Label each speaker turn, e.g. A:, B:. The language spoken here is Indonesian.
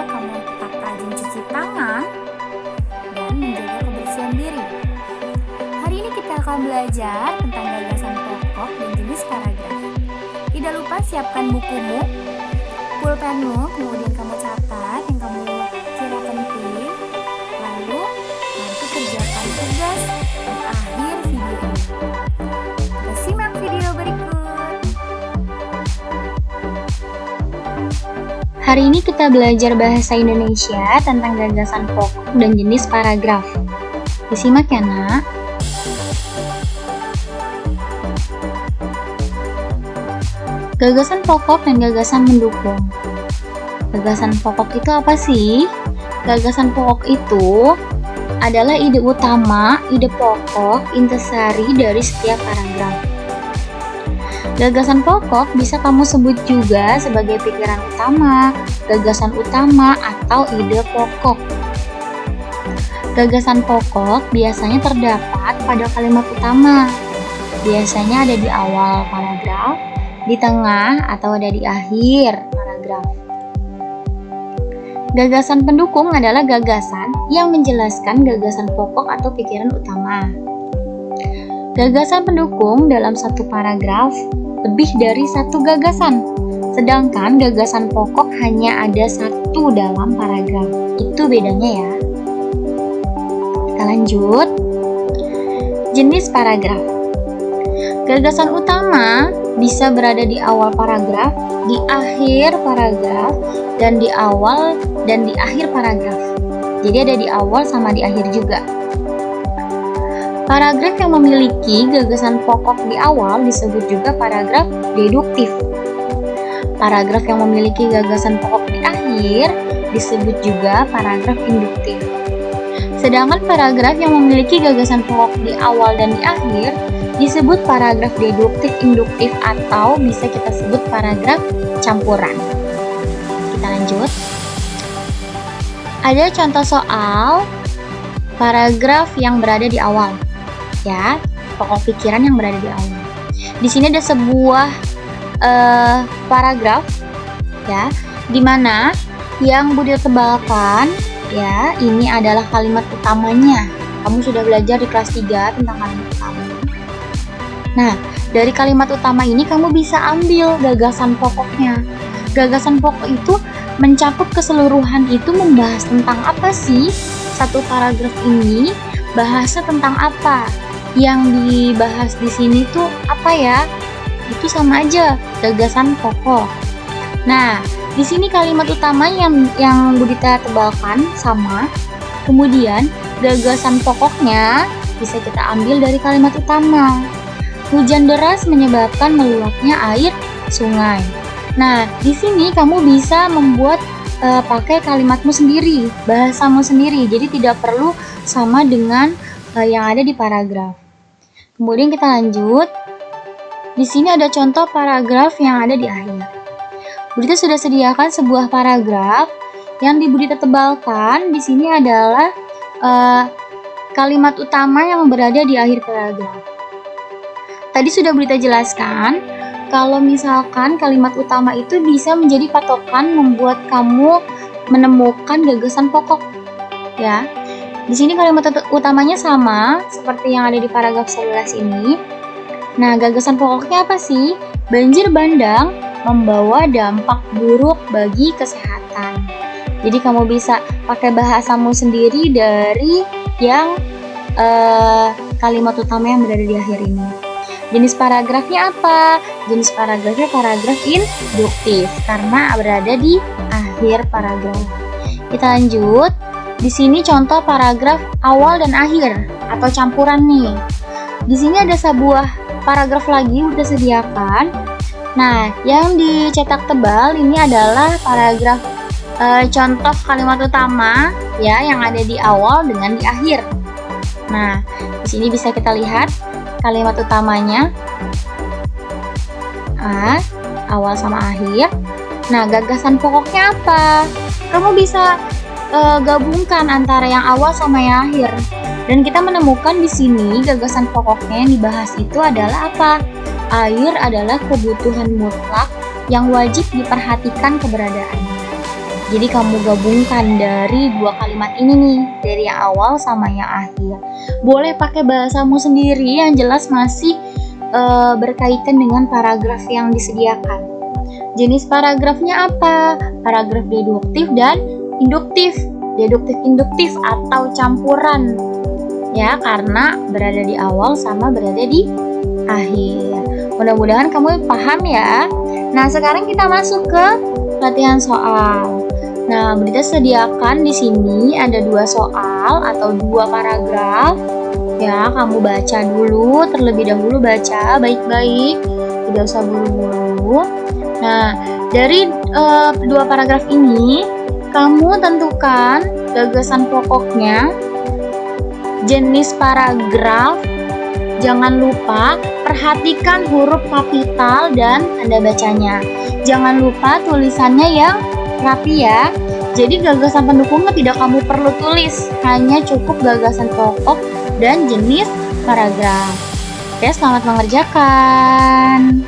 A: kamu tetap rajin cuci tangan dan menjaga kebersihan diri. Hari ini kita akan belajar tentang gagasan pokok dan jenis paragraf. Tidak lupa siapkan bukumu, pulpenmu, kemudian kamu catat yang kamu kira penting. Lalu nanti kerjakan tugas di akhir video ini. Kita simak video berikut.
B: Hari ini kita belajar bahasa Indonesia tentang gagasan pokok dan jenis paragraf. Disimak ya, Nak. Gagasan pokok dan gagasan mendukung. Gagasan pokok itu apa sih? Gagasan pokok itu adalah ide utama, ide pokok, intisari dari setiap paragraf. Gagasan pokok bisa kamu sebut juga sebagai pikiran utama, gagasan utama, atau ide pokok. Gagasan pokok biasanya terdapat pada kalimat utama. Biasanya ada di awal paragraf, di tengah, atau ada di akhir paragraf. Gagasan pendukung adalah gagasan yang menjelaskan gagasan pokok atau pikiran utama. Gagasan pendukung dalam satu paragraf lebih dari satu gagasan, sedangkan gagasan pokok hanya ada satu dalam paragraf. Itu bedanya ya. Kita lanjut. Jenis paragraf. Gagasan utama bisa berada di awal paragraf, di akhir paragraf, dan di awal dan di akhir paragraf. Jadi ada di awal sama di akhir juga. Paragraf yang memiliki gagasan pokok di awal disebut juga paragraf deduktif. Paragraf yang memiliki gagasan pokok di akhir disebut juga paragraf induktif. Sedangkan paragraf yang memiliki gagasan pokok di awal dan di akhir disebut paragraf deduktif induktif atau bisa kita sebut paragraf campuran. Kita lanjut. Ada contoh soal paragraf yang berada di awal. Ya, pokok pikiran yang berada di awal. Di sini ada sebuah paragraf, ya, di mana yang Budi tebalkan, ya, ini adalah kalimat utamanya. Kamu sudah belajar di kelas 3 tentang kalimat utama. Nah, dari kalimat utama ini kamu bisa ambil gagasan pokoknya. Gagasan pokok itu mencakup keseluruhan, itu membahas tentang apa sih? Satu paragraf ini bahasa tentang apa? Yang dibahas di sini tuh apa ya? Itu sama aja, gagasan pokok. Nah, di sini kalimat utama yang Budita tebalkan sama. Kemudian gagasan pokoknya bisa kita ambil dari kalimat utama. Hujan deras menyebabkan meluapnya air sungai. Nah, di sini kamu bisa membuat pakai kalimatmu sendiri, bahasamu sendiri. Jadi tidak perlu sama dengan yang ada di paragraf. Kemudian kita lanjut. Di sini ada contoh paragraf yang ada di akhir. Budita sudah sediakan sebuah paragraf yang Budita tebalkan. Di sini adalah kalimat utama yang berada di akhir paragraf. Tadi sudah Budita jelaskan kalau misalkan kalimat utama itu bisa menjadi patokan membuat kamu menemukan gagasan pokok. Ya. Di sini kalimat utamanya sama seperti yang ada di paragraf 11 ini. Nah, gagasan pokoknya apa sih? Banjir bandang membawa dampak buruk bagi kesehatan. Jadi kamu bisa pakai bahasamu sendiri dari yang kalimat utama yang berada di akhir ini. Jenis paragrafnya apa? Jenis paragrafnya paragraf induktif karena berada di akhir paragraf. Kita lanjut. Di sini contoh paragraf awal dan akhir atau campuran nih. Di sini ada sebuah paragraf lagi udah sediakan. Nah, yang dicetak tebal ini adalah paragraf contoh kalimat utama ya yang ada di awal dengan di akhir. Nah, di sini bisa kita lihat kalimat utamanya awal sama akhir. Nah, gagasan pokoknya apa? Kamu bisa gabungkan antara yang awal sama yang akhir. Dan kita menemukan di sini gagasan pokoknya yang dibahas itu adalah apa? Air adalah kebutuhan mutlak yang wajib diperhatikan keberadaannya. Jadi kamu gabungkan dari dua kalimat ini nih, dari yang awal sama yang akhir. Boleh pakai bahasamu sendiri yang jelas masih berkaitan dengan paragraf yang disediakan. Jenis paragrafnya apa? Paragraf deduktif dan induktif. Deduktif induktif atau campuran. Ya, karena berada di awal sama berada di akhir. Mudah-mudahan kamu paham ya. Nah, sekarang kita masuk ke latihan soal. Nah, Bunda sediakan di sini ada 2 soal atau 2 paragraf. Ya, kamu baca dulu, terlebih dahulu baca baik-baik, tidak usah buru-buru. Nah, dari 2 paragraf ini, kamu tentukan gagasan pokoknya, jenis paragraf. Jangan lupa perhatikan huruf kapital dan tanda bacanya. Jangan lupa tulisannya yang rapi ya. Jadi gagasan pendukungnya tidak kamu perlu tulis, hanya cukup gagasan pokok dan jenis paragraf. Oke, selamat mengerjakan.